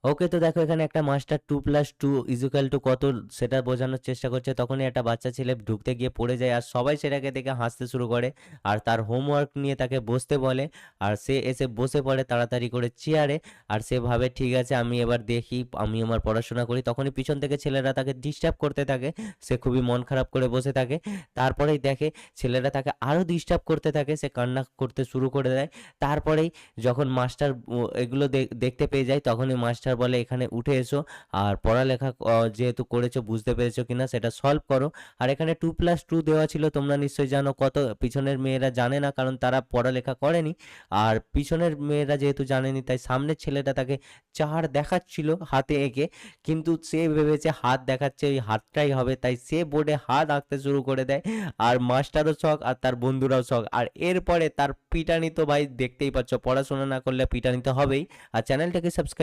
ওকে, তো দেখো এখানে একটা মাস্টার 2+2 কত সেটা বোঝানোর চেষ্টা করছে, তখনই একটা বাচ্চা ছেলে ঢুকতে গিয়ে পড়ে যায় আর সবাই সেটাকে দেখে হাসতে শুরু করে আর তার হোমওয়ার্ক নিয়ে তাকে বসতে বলে। আর সে এসে বসে পড়ে তাড়াতাড়ি করে চেয়ারে। আর সে ভাবে ঠিক আছে আমি এবার দেখি, আমি আমার পড়াশোনা করি। তখনই পিছন থেকে ছেলেরা তাকে ডিস্টার্ব করতে থাকে। সে খুবই মন খারাপ করে বসে থাকে। তারপরেই দেখে ছেলেরা তাকে আরও ডিস্টার্ব করতে থাকে, সে কান্না করতে শুরু করে দেয়। তারপরেই যখন মাস্টার এগুলো দেখতে পেয়ে যায়, তখনই মাস্টার বলে এখানে উঠে এসো আর পড়ালেখা যেহেতু করেছো বুঝতে পেরেছো কিনা সেটা সলভ করো। আর এখানে 2+2 দেওয়া ছিল, তোমরা নিশ্চয়ই জানো। কত পিছনের মেয়েরা জানে না, কারণ তারা পড়ালেখা করেনি। আর পিছনের মেয়েরা যেহেতু জানেনি, তাই সামনের ছেলেটা তাকে 4 দেখাচ্ছিল হাতে এঁকে, কিন্তু সে ভেবেছে হাত দেখাচ্ছে ওই হাতটাই হবে, তাই সে বোর্ডে হাত আঁকতে শুরু করে দেয়। আর মাস্টারও শখ আর তার বন্ধুরাও শখ। আর এরপরে তার পিটানি তো ভাই দেখতেই পাচ্ছ, পড়াশোনা না করলে পিটানি তো হবেই। আর চ্যানেলটাকে সাবস্ক্রাইব